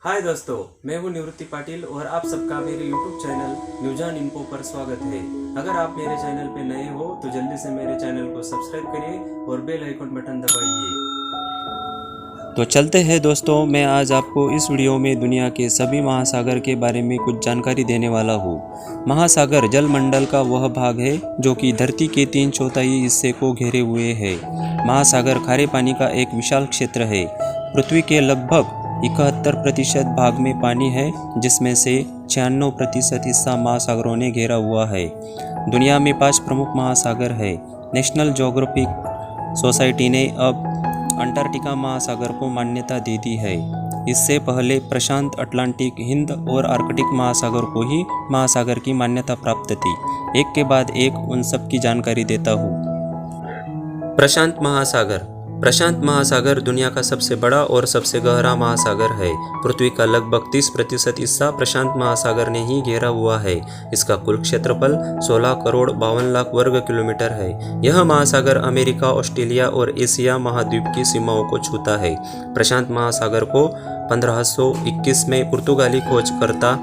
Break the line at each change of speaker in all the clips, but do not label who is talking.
हाय दोस्तों, मैं हूं निवृत्ति पाटिल और आप सबका मेरे YouTube channel news on info पर स्वागत है। अगर आप मेरे चैनल पे नए हो तो जल्दी से मेरे चैनल को सब्सक्राइब करिए और बेल आइकन बटन दबाइए।
तो चलते हैं दोस्तों, मैं आज आपको इस वीडियो में दुनिया के सभी महासागर के बारे में कुछ जानकारी देने वाला हूँ। महासागर जलमंडल का वह भाग है जो कि धरती के 3/4 हिस्से को घेरे हुए है। महासागर खारे पानी का एक विशाल क्षेत्र है। पृथ्वी के लगभग 71% भाग में पानी है, जिसमें से 96% हिस्सा महासागरों ने घेरा हुआ है। दुनिया में 5 प्रमुख महासागर है। नेशनल ज्योग्राफिक सोसाइटी ने अब अंटार्कटिका महासागर को मान्यता दे दी है। इससे पहले प्रशांत, अटलांटिक, हिंद और आर्कटिक महासागर को ही महासागर की मान्यता प्राप्त थी। एक के बाद एक उन सब की जानकारी देता हूँ। प्रशांत महासागर। प्रशांत महासागर दुनिया का सबसे बड़ा और सबसे गहरा महासागर है। पृथ्वी का लगभग 30% हिस्सा प्रशांत महासागर ने ही घेरा हुआ है। इसका कुल क्षेत्रफल 16 करोड़ 52 लाख वर्ग किलोमीटर है। यह महासागर अमेरिका, ऑस्ट्रेलिया और एशिया महाद्वीप की सीमाओं को छूता है। प्रशांत महासागर को 1521 में पुर्तगाली खोजकर्ता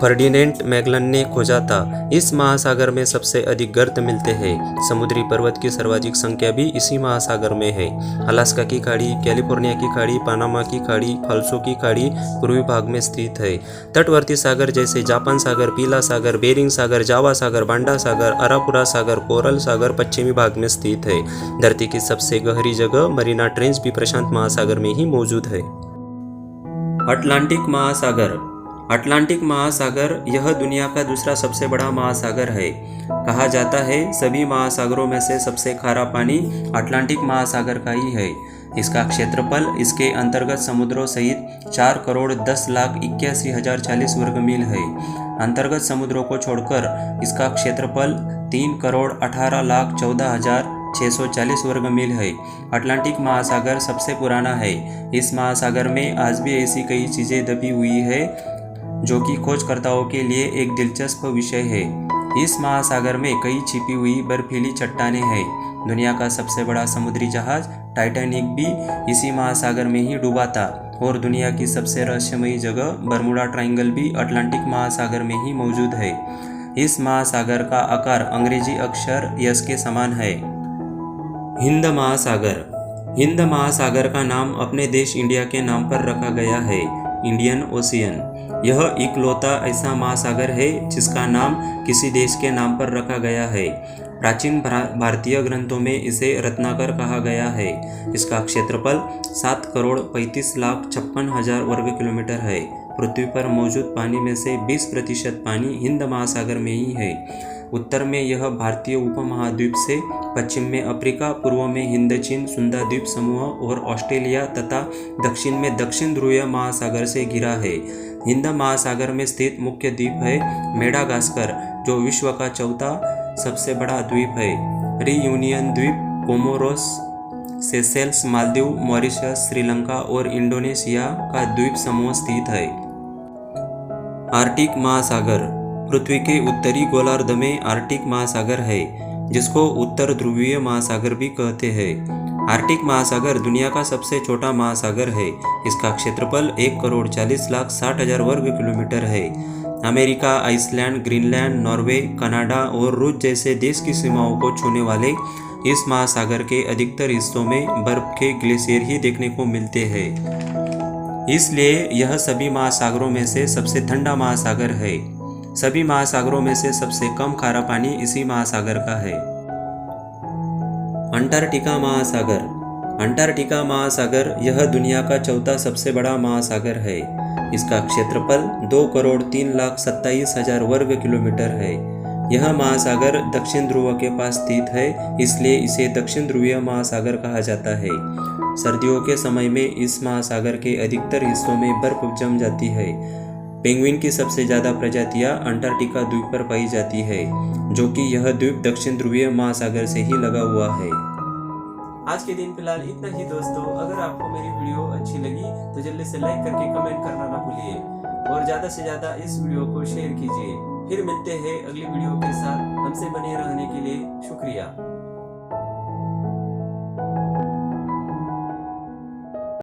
फर्डिनेंड मैगलन ने खोजा था। इस महासागर में सबसे अधिक गर्त मिलते हैं। समुद्री पर्वत की सर्वाधिक संख्या भी इसी महासागर में है। अलास्का की खाड़ी, कैलिफोर्निया की खाड़ी, पनामा की खाड़ी, फाल्सो की खाड़ी पूर्वी भाग में स्थित है। तटवर्ती सागर जैसे जापान सागर, पीला सागर, बेरिंग सागर, जावा सागर, बांडा सागर, अरापुरा सागर, कोरल सागर पश्चिमी भाग में स्थित है। धरती की सबसे गहरी जगह मरीना ट्रेंच भी प्रशांत महासागर में ही मौजूद है। अटलांटिक महासागर। अटलांटिक महासागर यह दुनिया का दूसरा सबसे बड़ा महासागर है। कहा जाता है सभी महासागरों में से सबसे खारा पानी अटलांटिक महासागर का ही है। इसका क्षेत्रफल इसके अंतर्गत समुद्रों सहित 4 करोड़ 10 लाख 81,040 वर्ग मील है। अंतर्गत समुद्रों को छोड़कर इसका क्षेत्रफल 3 करोड़ 18 लाख 14,640 वर्ग मील है। अटलांटिक महासागर सबसे पुराना है। इस महासागर में आज भी ऐसी कई चीज़ें दबी हुई है जो कि खोजकर्ताओं के लिए एक दिलचस्प विषय है। इस महासागर में कई छिपी हुई बर्फीली चट्टानें हैं। दुनिया का सबसे बड़ा समुद्री जहाज टाइटैनिक भी इसी महासागर में ही डूबा था और दुनिया की सबसे रहस्यमयी जगह बर्मुडा ट्रायंगल भी अटलांटिक महासागर में ही मौजूद है। इस महासागर का आकार अंग्रेजी अक्षर यस के समान है। हिंद महासागर। हिंद महासागर का नाम अपने देश इंडिया के नाम पर रखा गया है, इंडियन ओशियन। यह इकलौता ऐसा महासागर है जिसका नाम किसी देश के नाम पर रखा गया है। प्राचीन भारतीय ग्रंथों में इसे रत्नाकर कहा गया है। इसका क्षेत्रफल 7 करोड़ 35 लाख 56 हजार वर्ग किलोमीटर है। पृथ्वी पर मौजूद पानी में से 20% पानी हिंद महासागर में ही है। उत्तर में यह भारतीय उपमहाद्वीप से, पश्चिम में अफ्रीका, पूर्व में हिंद चीन सुंदा द्वीप समूह और ऑस्ट्रेलिया तथा दक्षिण में दक्षिण ध्रुवीय महासागर से घिरा है। हिंद महासागर में स्थित मुख्य द्वीप है मेडागास्कर, जो विश्व का चौथा सबसे बड़ा द्वीप है। रियूनियन द्वीप, Comoros, Seychelles, Maldives, Mauritius, Sri Lanka और इंडोनेशिया का द्वीप समूह स्थित है। आर्कटिक महासागर। पृथ्वी के उत्तरी गोलार्ध में आर्कटिक महासागर है, जिसको उत्तर ध्रुवीय महासागर भी कहते हैं। आर्कटिक महासागर दुनिया का सबसे छोटा महासागर है। इसका क्षेत्रफल 1 करोड़ 40 लाख 60 हजार वर्ग किलोमीटर है। America, Iceland, Greenland, Norway, Canada और रूस जैसे देश की सीमाओं को छूने वाले इस महासागर के अधिकतर हिस्सों में बर्फ के ग्लेशियर ही देखने को मिलते हैं। इसलिए यह सभी महासागरों में से सबसे ठंडा महासागर है। सभी महासागरों में से सबसे कम खारा पानी इसी महासागर का है। अंटार्कटिका महासागर। अंटार्कटिका महासागर यह दुनिया का चौथा सबसे बड़ा महासागर है। इसका क्षेत्रफल 2 करोड़ 3 लाख 27 हजार वर्ग किलोमीटर है। यह महासागर दक्षिण ध्रुव के पास स्थित है, इसलिए इसे दक्षिण ध्रुवीय महासागर कहा जाता है। सर्दियों के समय में इस महासागर के अधिकतर हिस्सों में बर्फ जम जाती है। पेंगुइन की सबसे ज्यादा प्रजातियां अंटार्कटिका द्वीप पर पाई जाती है, जो कि यह द्वीप दक्षिण ध्रुवीय महासागर से ही लगा हुआ है।
आज के दिन फिलहाल इतना ही दोस्तों। अगर आपको मेरी वीडियो अच्छी लगी तो जल्दी से लाइक करके कमेंट करना ना भूलिए और ज़्यादा से ज़्यादा इस वीडियो को शेयर कीजिए। फिर मिलते हैं अगली वीडियो के साथ। हमसे बने रहने के लिए शुक्रिया।